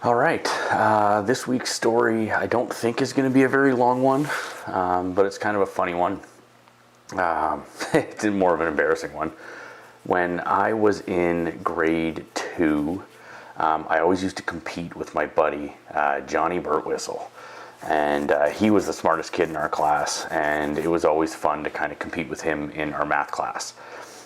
All right, this week's story I don't think is going to be a very long one, but it's kind of a funny one. It's more of an embarrassing one. When I was in grade 2, I always used to compete with my buddy, Johnny Bert Whistle. And he was the smartest kid in our class, and it was always fun to kind of compete with him in our math class.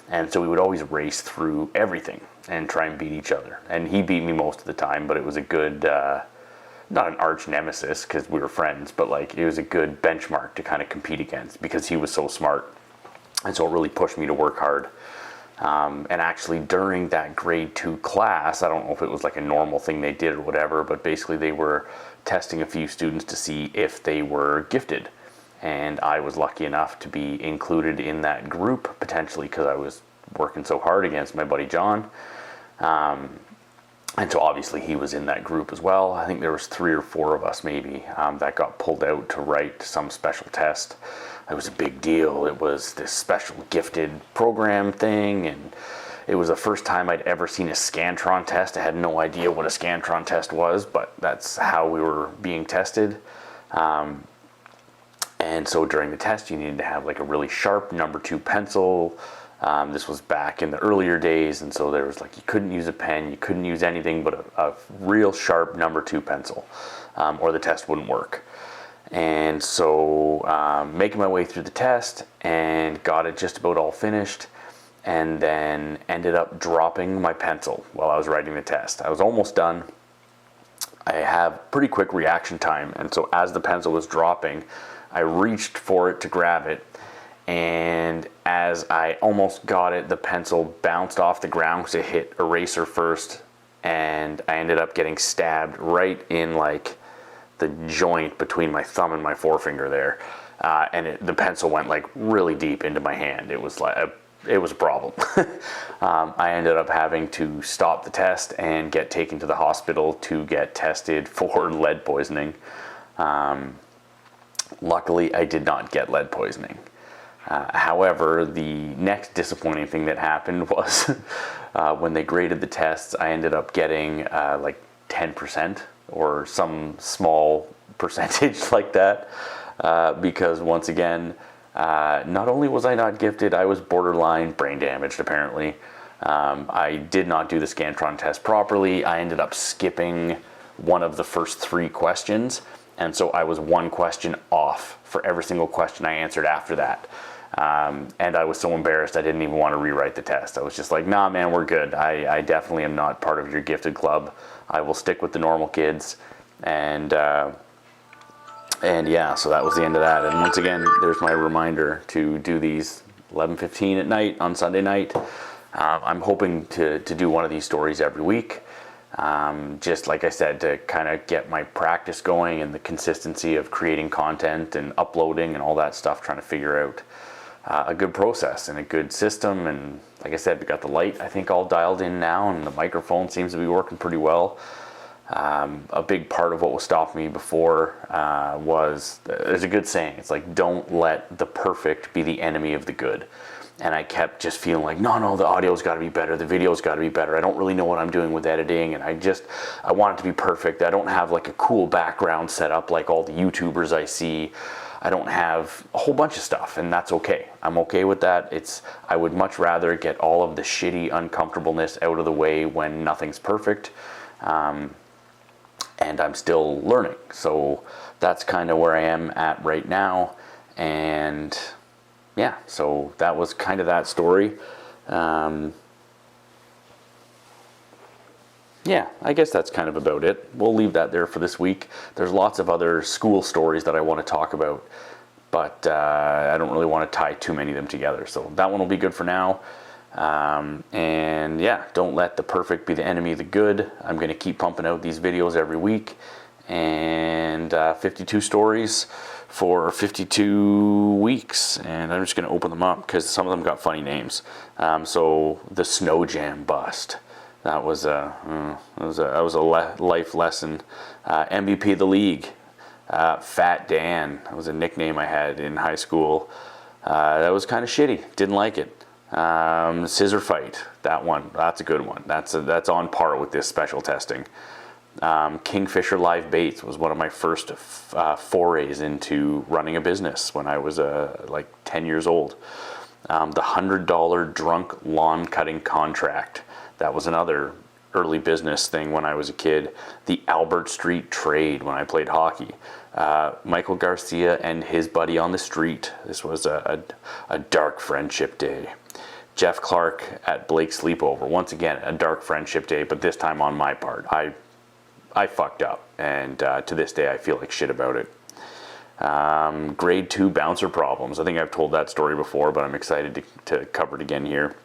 And so we would always race through everything and try and beat each other. And he beat me most of the time, but it was a good, not an arch nemesis because we were friends, but like it was a good benchmark to kind of compete against because he was so smart. And so it really pushed me to work hard. And actually during that grade 2 class, I don't know if it was like a normal thing they did or whatever, but basically they were testing a few students to see if they were gifted. And I was lucky enough to be included in that group, potentially because I was working so hard against my buddy John. And so obviously he was in that group as well. I think there was 3 or 4 of us maybe that got pulled out to write some special test. It was a big deal. It was this special gifted program thing, and it was the first time I'd ever seen a Scantron test. I had no idea what a Scantron test was, but that's how we were being tested. And so during the test, you needed to have like a really sharp number 2 pencil. This was back in the earlier days, and so there was like, you couldn't use a pen, you couldn't use anything but a real sharp number 2 pencil, or the test wouldn't work. And so making my way through the test and got it just about all finished, and then ended up dropping my pencil while I was writing the test. I was almost done. I have pretty quick reaction time, and so as the pencil was dropping, I reached for it to grab it, and as I almost got it, the pencil bounced off the ground because it hit eraser first, and I ended up getting stabbed right in like the joint between my thumb and my forefinger there, and the pencil went like really deep into my hand. It was like it was a problem. I ended up having to stop the test and get taken to the hospital to get tested for lead poisoning. Luckily, I did not get lead poisoning. However, the next disappointing thing that happened was when they graded the tests, I ended up getting like 10% or some small percentage like that, because once again, not only was I not gifted, I was borderline brain damaged apparently. I did not do the Scantron test properly. I ended up skipping one of the first 3 questions, and so I was 1 question off for every single question I answered after that. And I was so embarrassed I didn't even want to rewrite the test. I was just like, nah man, we're good. I definitely am not part of your gifted club. I will stick with the normal kids. And yeah, so that was the end of that. And once again, there's my reminder to do these 11:15 at night on Sunday night. I'm hoping to do one of these stories every week. Just like I said, to kind of get my practice going and the consistency of creating content and uploading and all that stuff, trying to figure out a good process and a good system. And like I said, we got the light I think all dialed in now, and the microphone seems to be working pretty well. A big part of what was stopping me before was, there's a good saying, it's like, don't let the perfect be the enemy of the good. And I kept just feeling like, no, the audio's got to be better, the video's got to be better. I don't really know what I'm doing with editing, and I want it to be perfect. I don't have like a cool background set up like all the YouTubers I see. I don't have a whole bunch of stuff, and that's okay. I'm okay with that. I would much rather get all of the shitty uncomfortableness out of the way when nothing's perfect. And I'm still learning. So that's kind of where I am at right now. And yeah, so that was kind of that story. Yeah, I guess that's kind of about it. We'll leave that there for this week. There's lots of other school stories that I want to talk about, but I don't really want to tie too many of them together. So that one will be good for now. And yeah, don't let the perfect be the enemy of the good. I'm going to keep pumping out these videos every week, and 52 stories for 52 weeks, and I'm just going to open them up because some of them got funny names. So the Snow Jam bust, that was a life lesson. MVP of the league, Fat Dan, that was a nickname I had in high school. That was kind of shitty, didn't like it. Scissor fight, that's a good one. That's on par with this special testing. Kingfisher Live Baits was one of my first forays into running a business when I was like 10 years old. The $100 drunk lawn cutting contract, that was another early business thing when I was a kid. The Albert Street Trade when I played hockey. Michael Garcia and his buddy on the street. This was a dark friendship day. Jeff Clark at Blake's Sleepover. Once again, a dark friendship day, but this time on my part. I fucked up, and to this day I feel like shit about it. Grade 2 bouncer problems. I think I've told that story before, but I'm excited to cover it again here.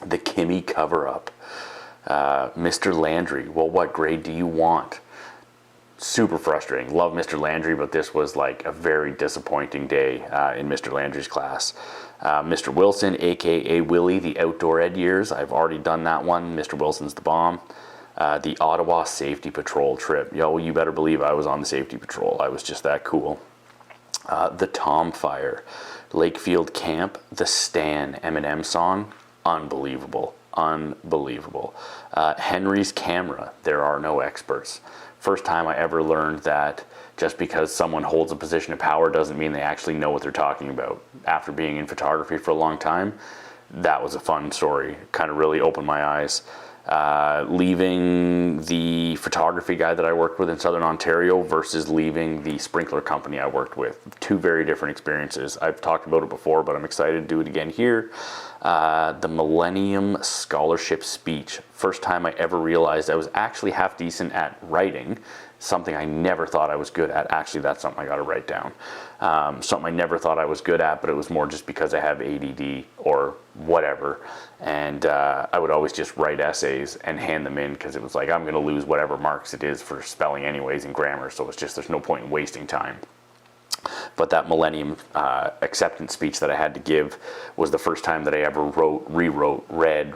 The Kimmy cover-up. Mr. Landry. Well, what grade do you want? Super frustrating. Love Mr. Landry, but this was like a very disappointing day in Mr. Landry's class. Mr. Wilson, aka Willie, the outdoor ed years. I've already done that one. Mr. Wilson's the bomb. The Ottawa Safety Patrol trip. Yo, you better believe I was on the safety patrol. I was just that cool. The Tom Fire. Lakefield Camp. The Stan Eminem song. Unbelievable. Unbelievable. Henry's Camera. There are no experts. First time I ever learned that just because someone holds a position of power doesn't mean they actually know what they're talking about. After being in photography for a long time, that was a fun story. Kind of really opened my eyes. Leaving the photography guy that I worked with in Southern Ontario versus leaving the sprinkler company I worked with. Two very different experiences. I've talked about it before, but I'm excited to do it again here. The Millennium Scholarship Speech. First time I ever realized I was actually half decent at writing, something I never thought I was good at. Actually, that's something I got to write down. Something I never thought I was good at, but it was more just because I have ADD or whatever. And I would always just write essays and hand them in because it was like, I'm going to lose whatever marks it is for spelling anyways and grammar. So it's just, there's no point in wasting time. But that Millennium acceptance speech that I had to give was the first time that I ever wrote, rewrote, read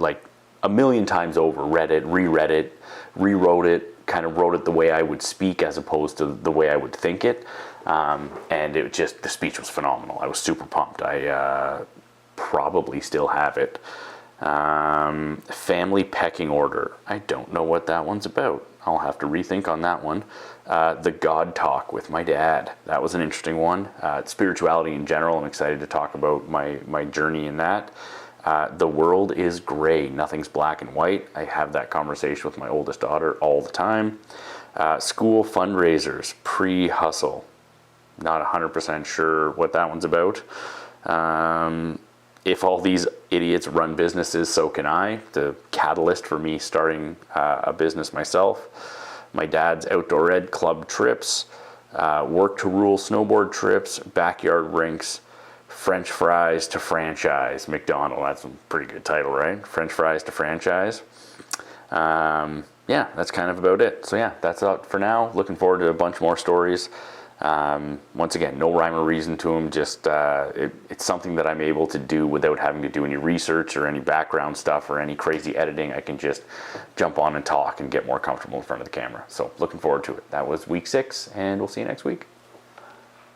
like a million times over, read it, reread it, rewrote it, kind of wrote it the way I would speak as opposed to the way I would think it. And it just, the speech was phenomenal. I was super pumped. I probably still have it. Family pecking order. I don't know what that one's about. I'll have to rethink on that one. The God Talk with my dad. That was an interesting one. Spirituality in general. I'm excited to talk about my journey in that. The world is gray. Nothing's black and white. I have that conversation with my oldest daughter all the time. School fundraisers, pre-hustle. Not 100% sure what that one's about. If all these idiots run businesses, so can I. The catalyst for me starting a business myself. My dad's outdoor ed club trips, work to rule snowboard trips, backyard rinks, French fries to franchise. McDonald, that's a pretty good title, right? French fries to franchise. Yeah, that's kind of about it. So yeah, that's out for now. Looking forward to a bunch more stories. Once again, no rhyme or reason to them, just it's something that I'm able to do without having to do any research or any background stuff or any crazy editing. I can just jump on and talk and get more comfortable in front of the camera. So looking forward to it. That was week 6, and we'll see you next week.